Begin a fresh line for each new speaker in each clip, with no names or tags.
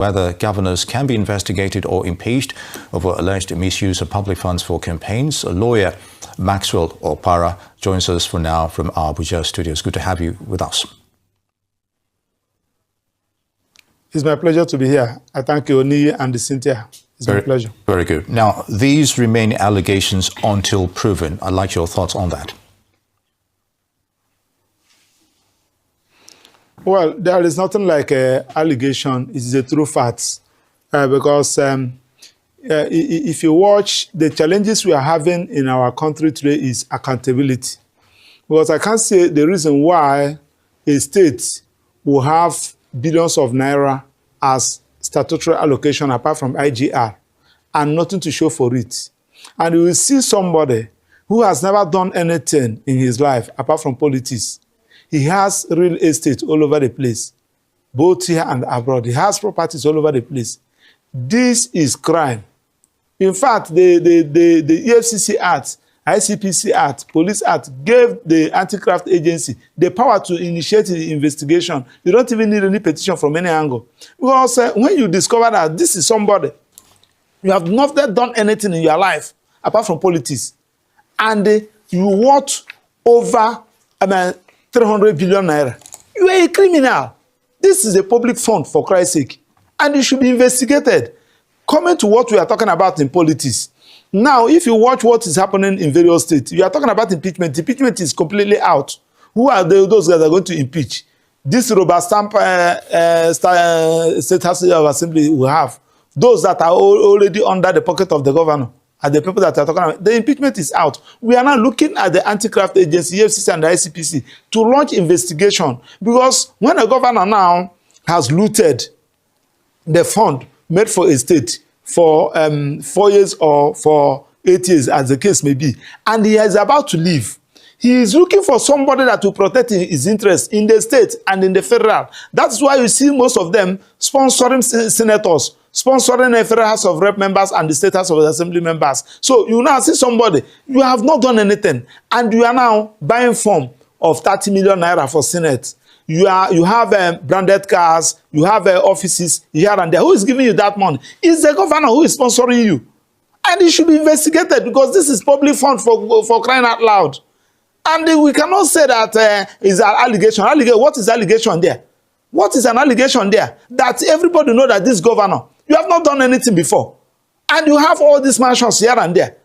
whether governors can be investigated or impeached over alleged misuse of public funds for campaigns. Lawyer Maxwell Opara joins us for now from our Abuja studios. Good to have you with us.
It's my pleasure to be here. I thank you, Oni and Cynthia. It's my pleasure.
Very good. Now, these remain allegations until proven. I'd like your thoughts on that.
Well, there is nothing like an allegation. It's the true facts. Because if you watch, the challenges we are having in our country today is accountability. Because I can't say the reason why a state will have billions of naira as statutory allocation apart from IGR and nothing to show for it. And you will see somebody who has never done anything in his life apart from politics. He has real estate all over the place, both here and abroad. He has properties all over the place. This is crime. In fact, the EFCC Act, ICPC Act, Police Act gave the anti-graft agency the power to initiate the investigation. You don't even need any petition from any angle. Because when you discover that this is somebody, you have not done anything in your life apart from politics, and you want over 300 billion naira. You are a criminal. This is a public fund, for Christ's sake, and you should be investigated. Coming to what we are talking about in politics. Now, if you watch what is happening in various states, you are talking about impeachment. Impeachment is completely out. Who are those that are going to impeach? This rubber stamp state House of Assembly will have. Those that are already under the pocket of the governor are the people that are talking about. The impeachment is out. We are now looking at the anti-graft agency, EFCC and the ICPC, to launch investigation. Because when a governor now has looted the fund made for a state for 4 years or for 8 years, as the case may be, and he is about to leave, he is looking for somebody that will protect his interests in the state and in the federal. That's why you see most of them sponsoring senators, sponsoring the Federal House of Rep members and the State House of Assembly members. So you now see somebody, you have not done anything, and you are now buying form of 30 million naira for Senate. You have branded cars, you have offices here and there. Who is giving you that money? It's the governor who is sponsoring you. And it should be investigated because this is public fund for crying out loud. And we cannot say that is an allegation. What is allegation there? What is an allegation there? That everybody know that this governor, you have not done anything before. And you have all these mansions here and there.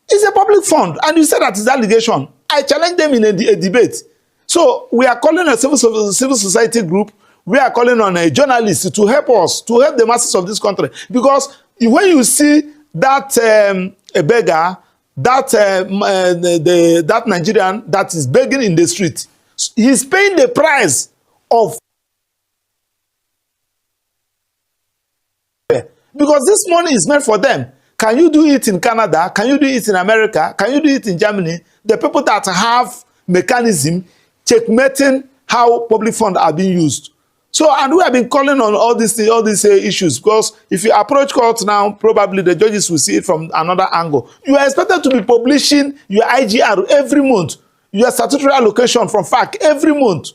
It's a public fund. And you say that is allegation. I challenge them in a debate. So we are calling a civil society group. We are calling on a journalist to help us, to help the masses of this country. Because when you see that a beggar, that Nigerian that is begging in the street, he's paying the price of, because this money is meant for them. Can you do it in Canada? Can you do it in America? Can you do it in Germany? The people that have mechanism checkmating how public funds are being used. So, and we have been calling on all these issues, because if you approach court now, probably the judges will see it from another angle. You are expected to be publishing your IGR every month, your statutory allocation from FAC every month.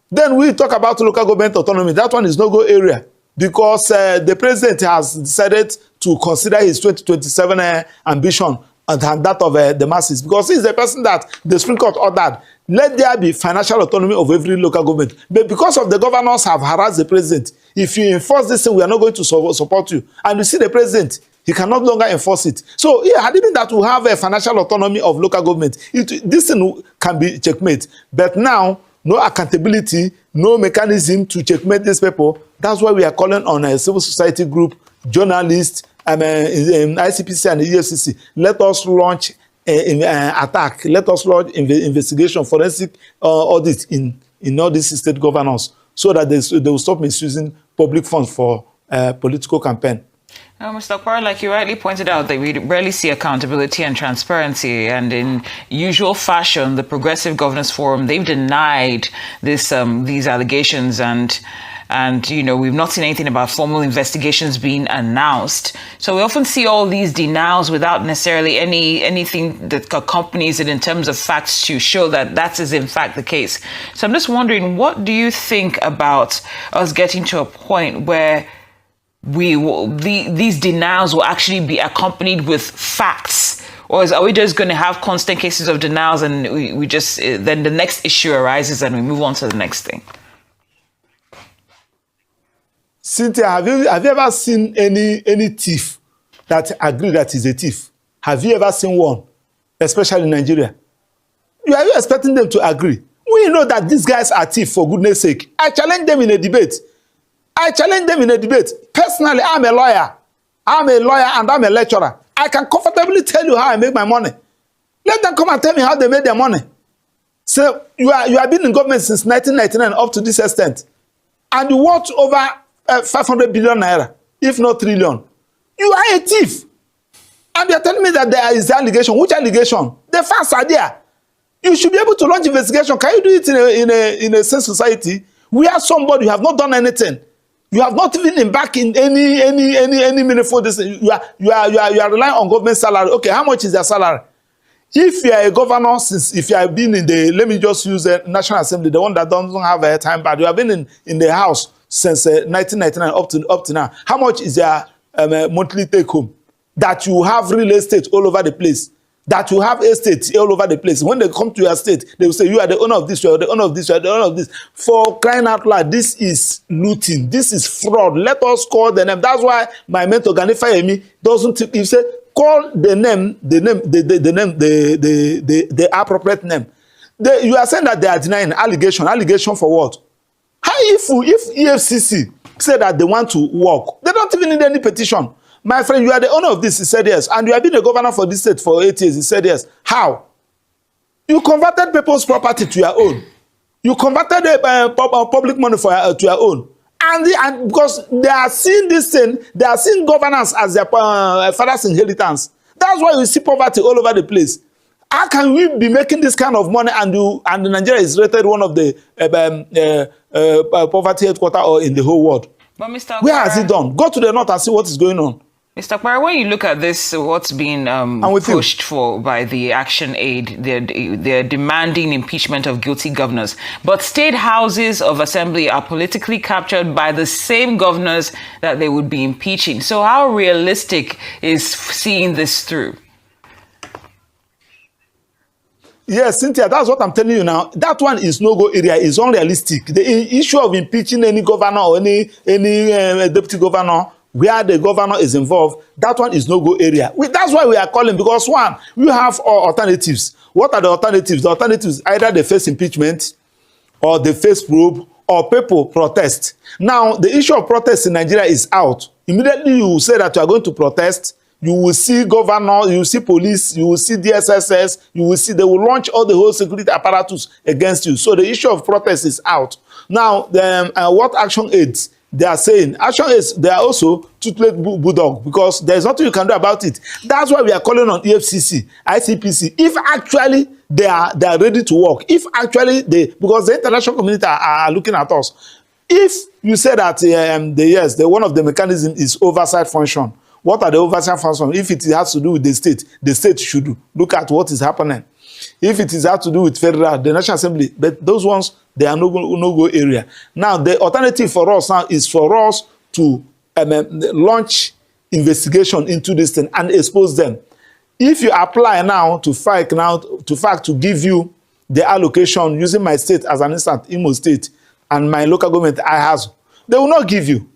Then we talk about local government autonomy. That one is no-go area, because the president has decided to consider his 2027 ambition and that of the masses, because he's the person that the Supreme Court ordered, let there be financial autonomy of every local government. But because of the governors have harassed the president, if you enforce this thing, we are not going to support you. And you see the president, he can no longer enforce it. So yeah, had it been that we have a financial autonomy of local government, this thing can be checkmate. But now, no accountability, no mechanism to checkmate these people. That's why we are calling on a civil society group, journalists, ICPC and the EFCC. Let us launch an attack. Let us launch investigation, forensic audit in all these state governors, so that they will stop misusing public funds for political campaign.
Mr. Opara, like you rightly pointed out, that we rarely see accountability and transparency, and in usual fashion, the Progressive Governors Forum, they've denied these allegations, and you know, we've not seen anything about formal investigations being announced. So we often see all these denials without necessarily anything that accompanies it in terms of facts to show that that is in fact the case. So I'm just wondering, what do you think about us getting to a point where these denials will actually be accompanied with facts? Or are we just going to have constant cases of denials and we just, then the next issue arises and we move on to the next thing?
Cynthia, have you ever seen any thief that agree that he's a thief? Have you ever seen one, especially in Nigeria? Are you expecting them to agree? We know that these guys are thieves, for goodness sake. I challenge them in a debate. Personally, I'm a lawyer and I'm a lecturer. I can comfortably tell you how I make my money. Let them come and tell me how they made their money. So you have been in government since 1999 up to this extent, and you worth over 500 billion naira, if not trillion. You are a thief, and you are telling me that there is allegation. Which allegation? The facts are there. You should be able to launch investigation. Can you do it in a safe society where somebody you have not done anything? You have not even embarked in any meaningful decision. You are relying on government salary. Okay, how much is their salary? If you are a governor, if you have been in the, let me just use the National Assembly, the one that doesn't have a time, but you have been in the House since 1999 up to now. How much is their monthly take home? That you have real estate all over the place. That you have estates all over the place. When they come to your state, they will say, you are the owner of this, you are the owner of this, you are the owner of this. For crying out loud, this is looting. This is fraud. Let us call the name. That's why my mentor, Ganifayemi, doesn't, he say, call the name, the appropriate name. You are saying that they are denying allegation for what? How if EFCC say that they want to work, they don't even need any petition. My friend, you are the owner of this, he said yes. And you have been the governor for this state for 8 years, he said yes. How? You converted people's property to your own. You converted public money to your own. And because they are seeing this thing, they are seeing governance as their father's inheritance. That's why you see poverty all over the place. How can we be making this kind of money and Nigeria is rated one of the poverty headquarters or in the whole world?
But Mr. Opara,
where has it done? Go to the north and see what is going on.
Mr. Opara, when you look at this, what's being pushed for by the Action Aid, they're demanding impeachment of guilty governors. But state houses of assembly are politically captured by the same governors that they would be impeaching. So how realistic is seeing this through?
Yes, Cynthia, that's what I'm telling you now. That one is no-go area. It's unrealistic. The issue of impeaching any governor or any deputy governor where the governor is involved, that one is no-go area. That's why we are calling, because one, we have alternatives. What are the alternatives? The alternatives, either they face impeachment or they face probe or people protest. Now, the issue of protest in Nigeria is out. Immediately you say that you are going to protest, you will see governor, you will see police, you will see DSSS, you will see they will launch all the whole security apparatus against you. So the issue of protest is out. Now, what Action Aids they are saying? Action Aids, they are also toothless bulldog, because there is nothing you can do about it. That's why we are calling on EFCC, ICPC. If actually they are ready to work, if actually because the international community are looking at us. If you say that one of the mechanisms is oversight function. What are the oversight functions? If it has to do with the state should look at what is happening. If it is has to do with federal, the National Assembly, but those ones, they are no-go area. Now, the alternative for us now is for us to launch investigation into this thing and expose them. If you apply now to FAC to give you the allocation using my state as an instance, Imo State, and my local government, they will not give you.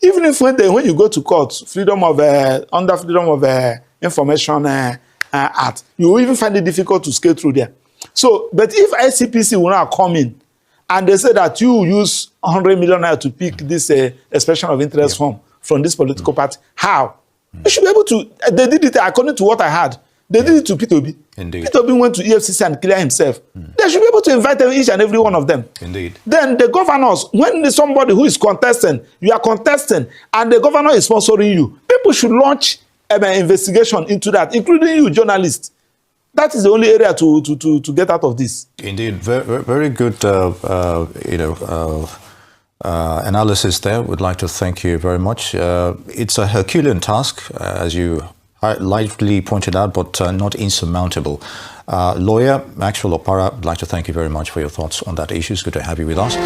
Even if when you go to court, under Freedom of Information Act, you will even find it difficult to scale through there. So, but if ICPC will now come in and they say that you use 100 million naira to pick this expression of interest from this political party, how? You should be able to. They did it according to what I had. They did it to P2B.
Indeed.
P2B went to EFCC and clear himself. They should be able to invite them, each and every one of them.
Indeed.
Then the governors, when there's somebody who is contesting, you are contesting, and the governor is sponsoring you, people should launch an investigation into that, including you, journalists. That is the only area to get out of this.
Indeed, very, very good, analysis there. Would like to thank you very much. It's a Herculean task, as you lightly pointed out, but not insurmountable. Lawyer Maxwell Opara, I'd like to thank you very much for your thoughts on that issue. It's good to have you with us.